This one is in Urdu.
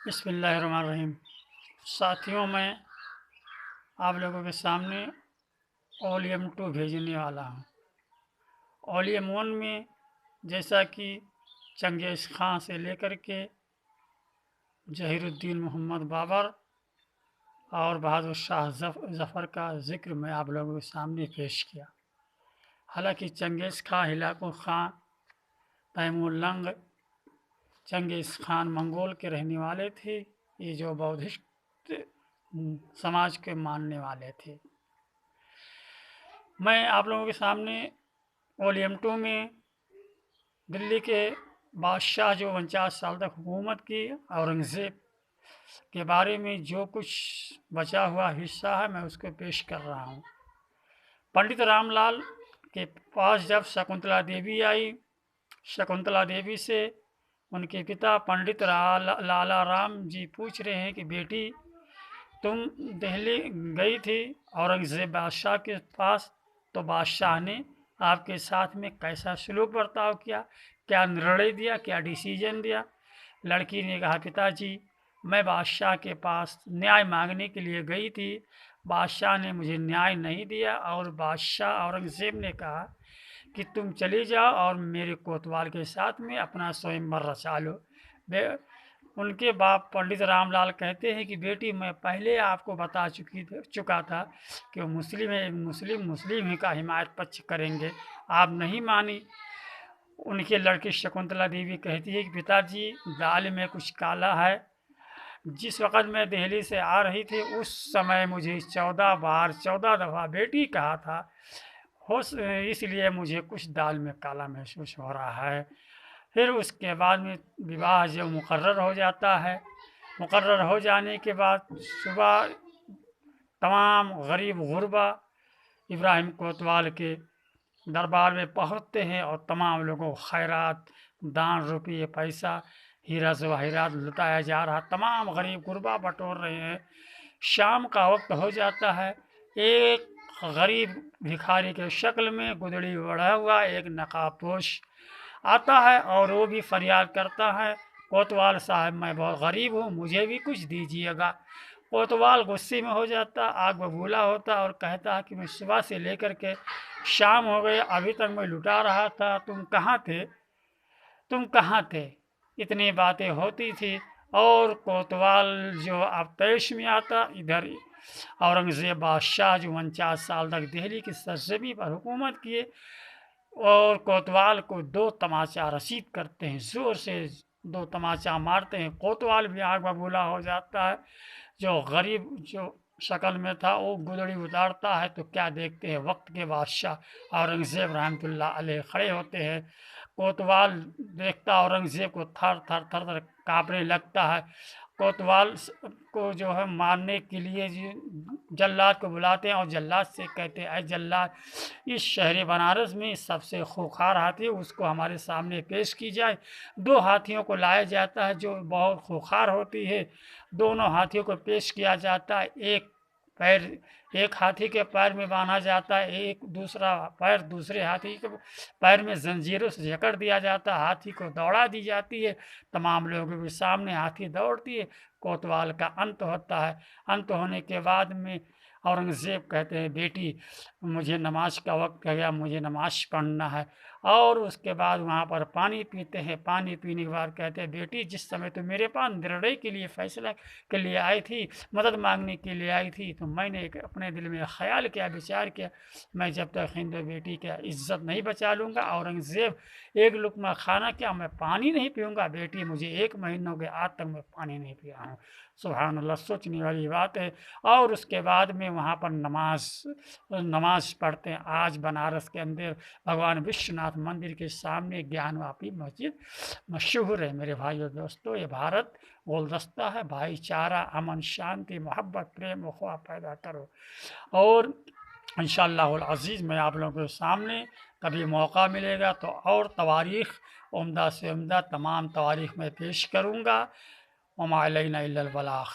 بسم اللہ الرحمن الرحیم۔ ساتھیوں، میں آپ لوگوں کے سامنے اولیم 2 بھیجنے والا ہوں۔ اولیم 1 میں جیسا کہ چنگیز خان سے لے کر کے ظہیر الدین محمد بابر اور بہادر شاہ ظفر کا ذکر میں آپ لوگوں کے سامنے پیش کیا۔ حالانکہ چنگیز خان، ہلاکو خان، تیمور لنگ چنگیز خان منگول کے رہنے والے تھے، یہ جو بودھسٹ سماج کے ماننے والے تھے۔ میں آپ لوگوں کے سامنے اولیم 2 میں دلی کے بادشاہ جو 49 سال تک حکومت کی، اورنگزیب کے بارے میں جو کچھ بچا ہوا حصہ ہے میں اس کو پیش کر رہا ہوں۔ پنڈت رام لال کے پاس جب شکنتلا دیوی آئی، شکنتلا دیوی سے ان کے پتا پنڈت لالا رام جی پوچھ رہے ہیں کہ بیٹی تم دہلی گئی تھی اورنگزیب بادشاہ کے پاس، تو بادشاہ نے آپ کے ساتھ میں کیسا سلوک برتاؤ کیا، کیا نرڑے دیا، کیا ڈیسیجن دیا؟ لڑکی نے کہا پتا جی میں بادشاہ کے پاس نیائے مانگنے کے لیے گئی تھی، بادشاہ نے مجھے نیائے نہیں دیا، اور بادشاہ اورنگزیب نے کہا کہ تم چلی جاؤ اور میرے کوتوال کے ساتھ میں اپنا سوئمور رچا لو۔ ان کے باپ پنڈت رام لال کہتے ہیں کہ بیٹی میں پہلے آپ کو بتا چکا تھا کہ مسلم ہی کا حمایت پچ کریں گے، آپ نہیں مانی۔ ان کے لڑکی شکنتلا دیوی کہتی ہے کہ پتا جی دال میں کچھ کالا ہے، جس وقت میں دہلی سے آ رہی تھی اس سمے مجھے 14 دفعہ بیٹی کہا تھا، اس لیے مجھے کچھ دال میں کالا محسوس ہو رہا ہے۔ پھر اس کے بعد میں وواہ جو مقرر ہو جاتا ہے، مقرر ہو جانے کے بعد صبح تمام غریب غربا ابراہیم کوتوال کے دربار میں پہنچتے ہیں اور تمام لوگوں کو خیرات، دان، روپیے، پیسہ، ہیرا جواہرات لٹایا جا رہا، تمام غریب غربا بٹور رہے ہیں۔ شام کا وقت ہو جاتا ہے، ایک غریب بھکاری کے شکل میں گدڑی بڑھا ہوا ایک نقاب پوش آتا ہے اور وہ بھی فریاد کرتا ہے کوتوال صاحب میں بہت غریب ہوں، مجھے بھی کچھ دیجیے گا۔ کوتوال غصے میں ہو جاتا، آگ ببولا ہوتا اور کہتا کہ میں صبح سے لے کر کے شام ہو گئے ابھی تک میں لٹا رہا تھا، تم کہاں تھے؟ اتنی باتیں ہوتی تھی اور کوتوال جو اب پیش میں آتا، ادھر اورنگزیب بادشاہ جو 49 سال تک دہلی کی سرزمین پر حکومت کیے، اور کوتوال کو 2 تماچا رسید کرتے ہیں، زور سے 2 تماچا مارتے ہیں، کوتوال بھی آگ ببولا ہو جاتا ہے۔ جو غریب جو شکل میں تھا وہ گدڑی اتارتا ہے تو کیا دیکھتے ہیں وقت کے بادشاہ اورنگزیب رحمۃ اللہ علیہ کھڑے ہوتے ہیں۔ کوتوال دیکھتا اورنگزیب کو، تھر تھر تھر تھر کانپنے لگتا ہے۔ کوتوال کو جو ہے مارنے کے لیے جلاد کو بلاتے ہیں اور جلاد سے کہتے ہیں اے جلاد، اس شہر بنارس میں سب سے خوخار ہاتھی اس کو ہمارے سامنے پیش کی جائے۔ 2 ہاتھیوں کو لایا جاتا ہے جو بہت خوخار ہوتی ہے، دونوں ہاتھیوں کو پیش کیا جاتا ہے، ایک ہاتھی کے پیر میں باندھا جاتا ہے، ایک دوسرا پیر دوسرے ہاتھی کے پیر میں زنجیروں سے جکڑ دیا جاتا ہے، ہاتھی کو دوڑا دی جاتی ہے، تمام لوگوں کے سامنے ہاتھی دوڑتی ہے، کوتوال کا انت ہوتا ہے۔ انت ہونے کے بعد میں اورنگزیب کہتے ہیں بیٹی مجھے نماز کا وقت ہو گیا، مجھے نماز پڑھنا ہے، اور اس کے بعد وہاں پر پانی پیتے ہیں۔ پانی پینے کے بعد کہتے ہیں بیٹی جس سمے تو میرے پاس نرڑے کے لیے فیصلہ کے لیے آئی تھی، مدد مانگنے کے لیے آئی تھی، تو میں نے اپنے دل میں خیال کیا، بچار کیا، میں جب تک ہندو بیٹی کی عزت نہیں بچا لوں گا، اورنگزیب ایک لقمہ کھانا کیا میں پانی نہیں پیوں گا، بیٹی مجھے 1 مہینہ ہو گیا آج تک میں پانی نہیں پیا ہوں۔ سبحان اللہ، سوچنے والی بات ہے۔ اور اس کے بعد میں وہاں پر نماز پڑھتے ہیں۔ آج بنارس کے اندر بھگوان وشوناتھ مندر کے سامنے گیان واپی مسجد مشہور ہے۔ میرے بھائیو دوستو، یہ بھارت گلدستہ ہے، بھائی چارہ، امن، شانتی، محبت، پریم، اخوہ پیدا کرو۔ اور انشاءاللہ العزیز میں آپ لوگوں کے سامنے کبھی موقع ملے گا تو اور تواریخ عمدہ سے عمدہ تمام تواریخ میں پیش کروں گا۔ وما علینا الا البلاغ۔